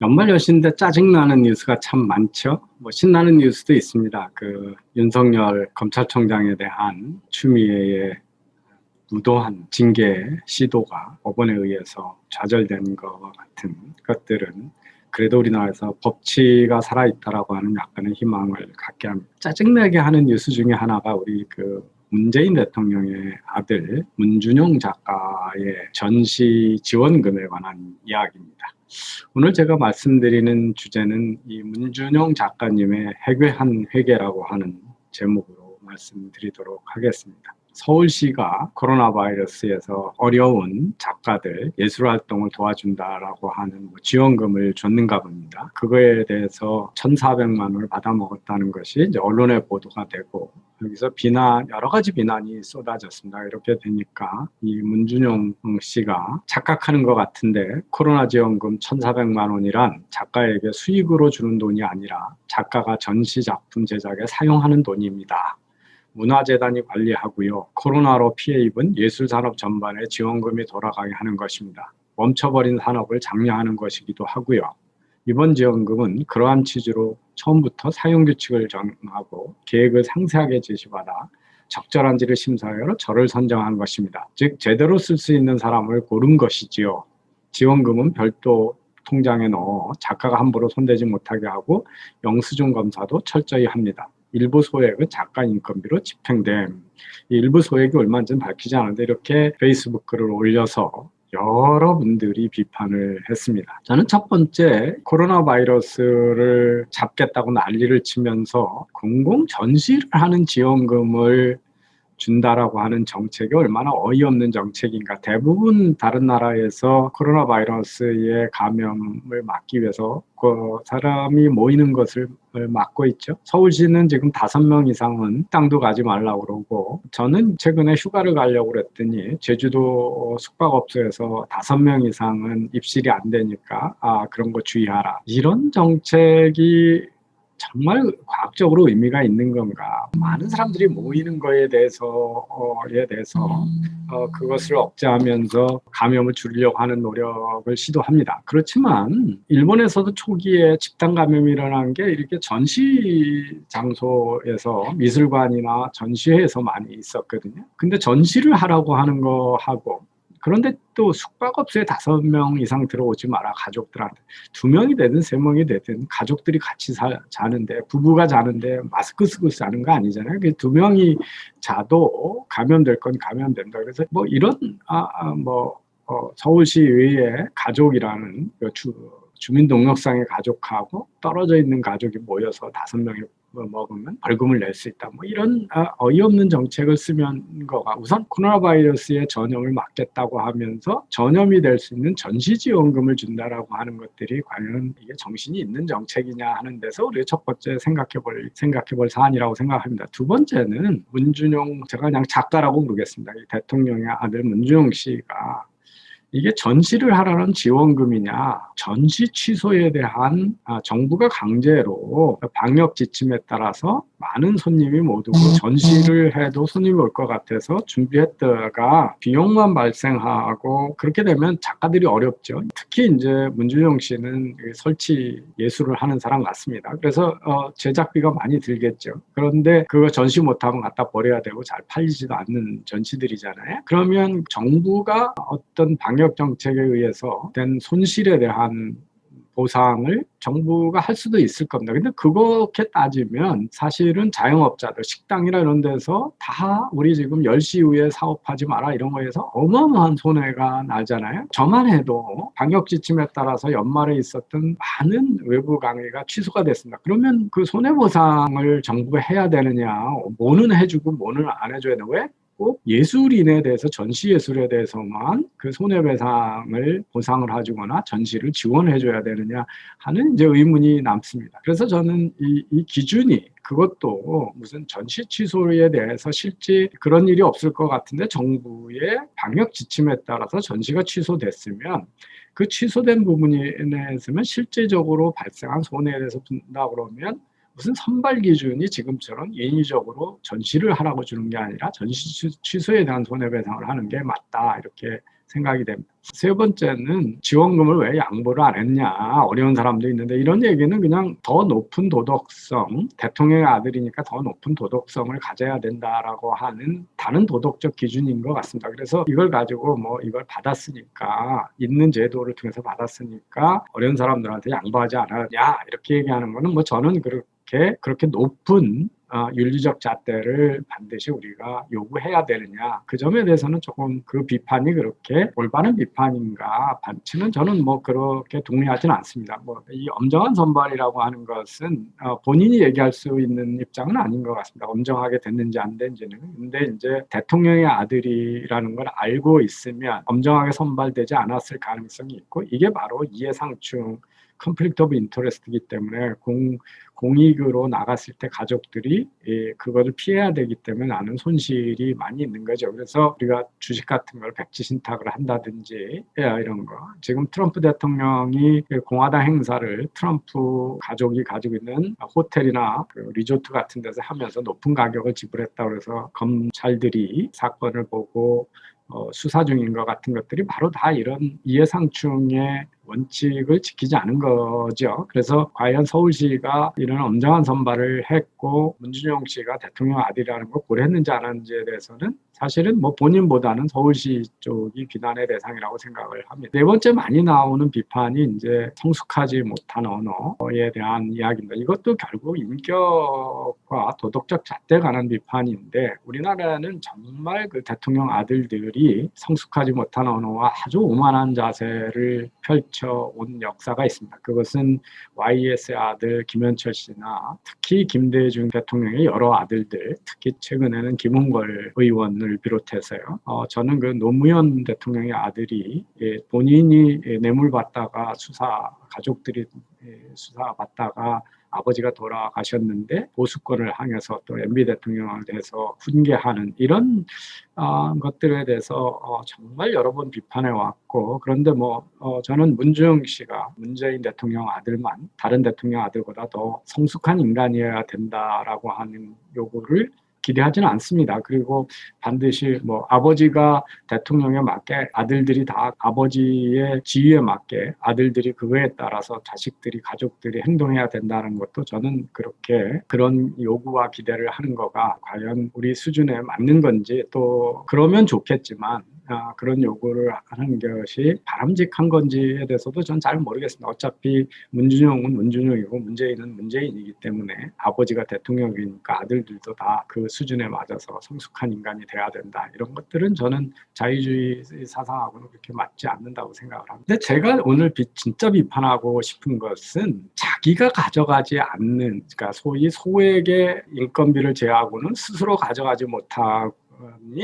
연말 연시인데 짜증나는 뉴스가 참 많죠. 뭐 신나는 뉴스도 있습니다. 윤석열 검찰총장에 대한 추미애의 무도한 징계 시도가 법원에 의해서 좌절된 것 같은 것들은 그래도 우리나라에서 법치가 살아있다라고 하는 약간의 희망을 갖게 합니다. 짜증나게 하는 뉴스 중에 하나가 우리 문재인 대통령의 아들 문준용 작가의 전시 지원금에 관한 이야기입니다. 오늘 제가 말씀드리는 주제는 이 문준용 작가님의 해괴한 회계라고 하는 제목으로 말씀드리도록 하겠습니다. 서울시가 코로나 바이러스에서 어려운 작가들 예술활동을 도와준다라고 하는 지원금을 줬는가 봅니다. 그거에 대해서 1,400만 원을 받아먹었다는 것이 이제 언론에 보도가 되고 여기서 여러 가지 비난이 쏟아졌습니다. 이렇게 되니까 이 문준용 씨가 착각하는 것 같은데 코로나 지원금 1,400만 원이란 작가에게 수익으로 주는 돈이 아니라 작가가 전시 작품 제작에 사용하는 돈입니다. 문화재단이 관리하고요. 코로나로 피해 입은 예술산업 전반에 지원금이 돌아가게 하는 것입니다. 멈춰버린 산업을 장려하는 것이기도 하고요. 이번 지원금은 그러한 취지로 처음부터 사용규칙을 정하고 계획을 상세하게 제시받아 적절한지를 심사하여 저를 선정한 것입니다. 즉 제대로 쓸 수 있는 사람을 고른 것이지요. 지원금은 별도 통장에 넣어 작가가 함부로 손대지 못하게 하고 영수증 검사도 철저히 합니다. 일부 소액은 작가 인건비로 집행됨. 일부 소액이 얼마인지는 밝히지 않은데 이렇게 페이스북 글을 올려서 여러분들이 비판을 했습니다. 저는 첫 번째 코로나 바이러스를 잡겠다고 난리를 치면서 공공 전시를 하는 지원금을 준다라고 하는 정책이 얼마나 어이없는 정책인가. 대부분 다른 나라에서 코로나 바이러스의 감염을 막기 위해서 사람이 모이는 것을 막고 있죠. 서울시는 지금 5명 이상은 땅도 가지 말라고 그러고, 저는 최근에 휴가를 가려고 그랬더니 제주도 숙박업소에서 5명 이상은 입실이 안 되니까 그런 거 주의하라. 이런 정책이 정말 과학적으로 의미가 있는 건가? 많은 사람들이 모이는 거에 대해서 그것을 억제하면서 감염을 줄이려고 하는 노력을 시도합니다. 그렇지만 일본에서도 초기에 집단 감염이 일어난 게 이렇게 전시 장소에서 미술관이나 전시회에서 많이 있었거든요. 근데 전시를 하라고 하는 거하고 그런데 또 숙박업소에 5명 이상 들어오지 마라. 가족들한테 2명이 되든 3명이 되든 가족들이 같이 자는데, 부부가 자는데 마스크 쓰고 자는 거 아니잖아요. 2명이 자도 감염될 건 감염된다. 그래서 이런 서울시 의회 가족이라는 주민등록상의 가족하고 떨어져 있는 가족이 모여서 5명이 먹으면 벌금을 낼 수 있다. 이런 어이없는 정책을 쓰면 거가 우선 코로나 바이러스의 전염을 막겠다고 하면서 전염이 될 수 있는 전시지원금을 준다라고 하는 것들이 과연 이게 정신이 있는 정책이냐 하는 데서 우리가 첫 번째 생각해볼 사안이라고 생각합니다. 두 번째는 문준용, 제가 그냥 작가라고 부르겠습니다. 이 대통령의 아들 문준용 씨가 이게 전시를 하라는 지원금이냐, 전시 취소에 대한 정부가 강제로 방역 지침에 따라서 많은 손님이 못 오고 전시를 해도 손님이 올 것 같아서 준비했다가 비용만 발생하고 그렇게 되면 작가들이 어렵죠. 특히 이제 문준용 씨는 설치 예술을 하는 사람 같습니다. 그래서 제작비가 많이 들겠죠. 그런데 그거 전시 못하면 갖다 버려야 되고 잘 팔리지도 않는 전시들이잖아요. 그러면 정부가 어떤 방역 정책에 의해서 된 손실에 대한 보상을 정부가 할 수도 있을 겁니다. 근데 그렇게 따지면 사실은 자영업자들, 식당이나 이런 데서 다 우리 지금 10시 이후에 사업하지 마라 이런 거에서 어마어마한 손해가 나잖아요. 저만 해도 방역 지침에 따라서 연말에 있었던 많은 외부 강의가 취소가 됐습니다. 그러면 그 손해보상을 정부가 해야 되느냐, 뭐는 해주고 뭐는 안 해줘야 되냐. 왜? 꼭 예술인에 대해서, 전시예술에 대해서만 그 손해배상을 보상을 해주거나 전시를 지원해줘야 되느냐 하는 이제 의문이 남습니다. 그래서 저는 이 기준이, 그것도 무슨 전시 취소에 대해서 실제 그런 일이 없을 것 같은데 정부의 방역 지침에 따라서 전시가 취소됐으면 그 취소된 부분에 대해서는 실제적으로 발생한 손해에 대해서 둔다 그러면 무슨 선발 기준이 지금처럼 인위적으로 전시를 하라고 주는 게 아니라 전시 취소에 대한 손해배상을 하는 게 맞다, 이렇게 생각이 됩니다. 세 번째는 지원금을 왜 양보를 안 했냐, 어려운 사람도 있는데, 이런 얘기는 그냥 더 높은 도덕성, 대통령의 아들이니까 더 높은 도덕성을 가져야 된다라고 하는 다른 도덕적 기준인 것 같습니다. 그래서 이걸 가지고 뭐 이걸 받았으니까, 있는 제도를 통해서 받았으니까 어려운 사람들한테 양보하지 않았냐 이렇게 얘기하는 거는 뭐 저는 그렇게 높은 윤리적 잣대를 반드시 우리가 요구해야 되느냐, 그 점에 대해서는 조금 그 비판이 그렇게 올바른 비판인가 반치는 저는 뭐 그렇게 동의하지는 않습니다. 뭐 이 엄정한 선발이라고 하는 것은 본인이 얘기할 수 있는 입장은 아닌 것 같습니다. 엄정하게 됐는지 안 됐는지는. 근데 이제 대통령의 아들이라는 걸 알고 있으면 엄정하게 선발되지 않았을 가능성이 있고, 이게 바로 이해상충 컨플릭트 오브 인터레스트이기 때문에 공익으로 나갔을 때 가족들이 그거를 피해야 되기 때문에 나는 손실이 많이 있는 거죠. 그래서 우리가 주식 같은 걸 백지 신탁을 한다든지 이런 거. 지금 트럼프 대통령이 공화당 행사를 트럼프 가족이 가지고 있는 호텔이나 그 리조트 같은 데서 하면서 높은 가격을 지불했다고 해서 검찰들이 사건을 보고 수사 중인 것 같은 것들이 바로 다 이런 이해상충의 원칙을 지키지 않은 거죠. 그래서 과연 서울시가 이런 엄정한 선발을 했고 문준용 씨가 대통령 아들이라는 걸 고려했는지 안 했는지에 대해서는 사실은 뭐 본인보다는 서울시 쪽이 비난의 대상이라고 생각을 합니다. 네 번째 많이 나오는 비판이 이제 성숙하지 못한 언어에 대한 이야기입니다. 이것도 결국 인격과 도덕적 잣대에 관한 비판인데, 우리나라는 정말 그 대통령 아들들이 성숙하지 못한 언어와 아주 오만한 자세를 펼쳐온 역사가 있습니다. 그것은 YS의 아들 김현철 씨나 특히 김대중 대통령의 여러 아들들, 특히 최근에는 김웅걸 의원을 비롯해서요. 저는 그 노무현 대통령의 아들이 본인이 뇌물 받다가 가족들이 수사받다가 아버지가 돌아가셨는데 보수권을 향해서 또 MB 대통령에 대해서 훈계하는 이런 것들에 대해서 정말 여러 번 비판해 왔고, 그런데 저는 문준용 씨가 문재인 대통령 아들만 다른 대통령 아들보다 더 성숙한 인간이어야 된다라고 하는 요구를 기대하지는 않습니다. 그리고 반드시 아버지가 대통령에 맞게 아들들이 다 아버지의 지위에 맞게 아들들이 그거에 따라서 자식들이 가족들이 행동해야 된다는 것도 저는 그런 요구와 기대를 하는 거가 과연 우리 수준에 맞는 건지, 또 그러면 좋겠지만 그런 요구를 하는 것이 바람직한 건지에 대해서도 전 잘 모르겠습니다. 어차피 문준용은 문준용이고 문재인은 문재인이기 때문에 아버지가 대통령이니까 아들들도 다 그 수준에 맞아서 성숙한 인간이 돼야 된다. 이런 것들은 저는 자유주의 사상하고는 그렇게 맞지 않는다고 생각을 합니다. 근데 제가 오늘 진짜 비판하고 싶은 것은 자기가 가져가지 않는, 그러니까 소위 소액의 인건비를 제하고는 스스로 가져가지 못하니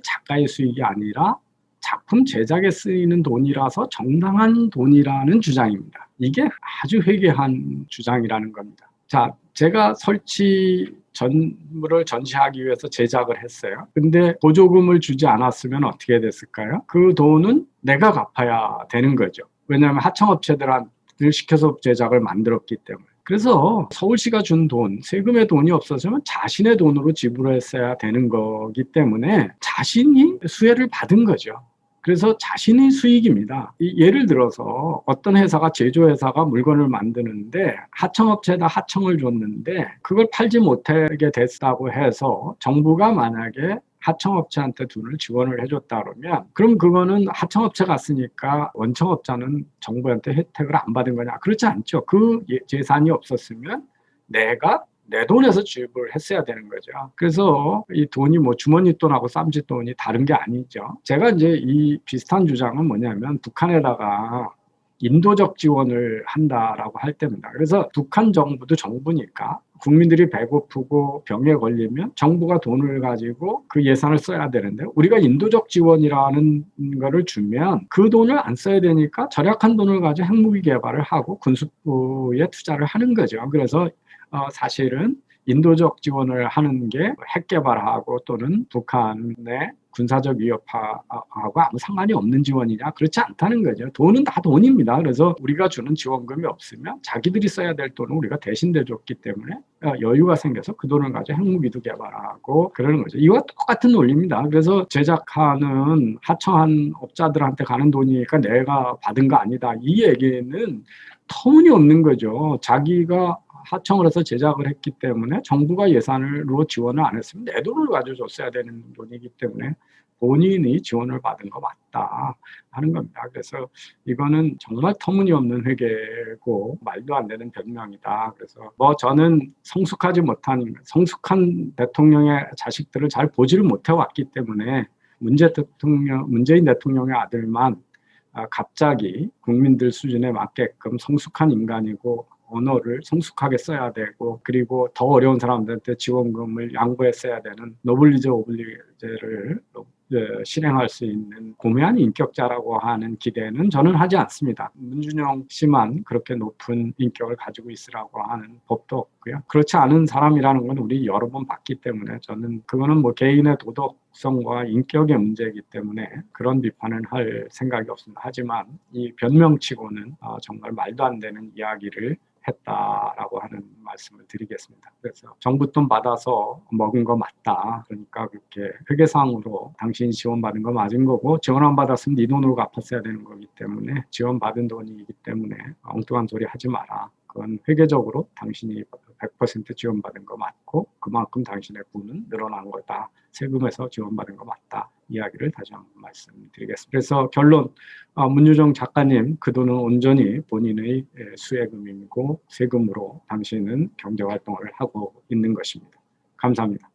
작가의 수익이 아니라 작품 제작에 쓰이는 돈이라서 정당한 돈이라는 주장입니다. 이게 아주 회개한 주장이라는 겁니다. 자, 제가 전물을 전시하기 위해서 제작을 했어요. 근데 보조금을 주지 않았으면 어떻게 됐을까요? 그 돈은 내가 갚아야 되는 거죠. 왜냐하면 하청업체들한테 시켜서 제작을 만들었기 때문에. 그래서 서울시가 준 돈, 세금의 돈이 없었으면 자신의 돈으로 지불했어야 되는 거기 때문에 자신이 수혜를 받은 거죠. 그래서 자신의 수익입니다. 예를 들어서 어떤 회사가, 제조회사가 물건을 만드는데 하청업체에다 하청을 줬는데 그걸 팔지 못하게 됐다고 해서 정부가 만약에 하청업체한테 돈을 지원을 해줬다 그러면, 그럼 그거는 하청업체가 쓰니까 원청업자는 정부한테 혜택을 안 받은 거냐? 그렇지 않죠. 그 재산이 없었으면 내가 내 돈에서 지불했어야 되는 거죠. 그래서 이 돈이 주머니 돈하고 쌈짓 돈이 다른 게 아니죠. 제가 이제 이 비슷한 주장은 뭐냐면 북한에다가 인도적 지원을 한다라고 할 때입니다. 그래서 북한 정부도 정부니까 국민들이 배고프고 병에 걸리면 정부가 돈을 가지고 그 예산을 써야 되는데, 우리가 인도적 지원이라는 거를 주면 그 돈을 안 써야 되니까 절약한 돈을 가지고 핵무기 개발을 하고 군수부에 투자를 하는 거죠. 그래서 사실은 인도적 지원을 하는 게 핵 개발하고 또는 북한의 군사적 위협하고 아무 상관이 없는 지원이냐? 그렇지 않다는 거죠. 돈은 다 돈입니다. 그래서 우리가 주는 지원금이 없으면 자기들이 써야 될 돈을 우리가 대신 대줬기 때문에 여유가 생겨서 그 돈을 가지고 핵무기도 개발하고 그러는 거죠. 이와 똑같은 논리입니다. 그래서 제작하는 하청한 업자들한테 가는 돈이니까 내가 받은 거 아니다. 이 얘기는 터무니없는 거죠. 자기가 하청을 해서 제작을 했기 때문에 정부가 예산으로 지원을 안 했으면 내 돈을 가져줬어야 되는 돈이기 때문에 본인이 지원을 받은 거 맞다 하는 겁니다. 그래서 이거는 정말 터무니없는 회계고 말도 안 되는 변명이다. 그래서 뭐 저는 성숙한 대통령의 자식들을 잘 보지를 못해 왔기 때문에 문재인 대통령의 아들만 갑자기 국민들 수준에 맞게끔 성숙한 인간이고 언어를 성숙하게 써야 되고 그리고 더 어려운 사람들한테 지원금을 양보했어야 되는 노블리제 오블리제를 실행할 수 있는 고매한 인격자라고 하는 기대는 저는 하지 않습니다. 문준영 씨만 그렇게 높은 인격을 가지고 있으라고 하는 법도 없고요. 그렇지 않은 사람이라는 건 우리 여러 번 봤기 때문에 저는 그거는 뭐 개인의 도덕성과 인격의 문제이기 때문에 그런 비판은 할 생각이 없습니다. 하지만 이 변명치고는 정말 말도 안 되는 이야기를 했다라고 하는 말씀을 드리겠습니다. 그래서 정부 돈 받아서 먹은 거 맞다. 그러니까 그렇게 회계상으로 당신이 지원받은 거 맞은 거고 지원 안 받았으면 네 돈으로 갚았어야 되는 거기 때문에 지원받은 돈이기 때문에 엉뚱한 소리 하지 마라. 그건 회계적으로 당신이 100% 지원받은 거 맞고 그만큼 당신의 부는 늘어난 거다. 세금에서 지원받은 거 맞다. 이야기를 다시 한번 말씀드리겠습니다. 그래서 결론, 문유정 작가님 그 돈은 온전히 본인의 수혜금이고 세금으로 당신은 경제활동을 하고 있는 것입니다. 감사합니다.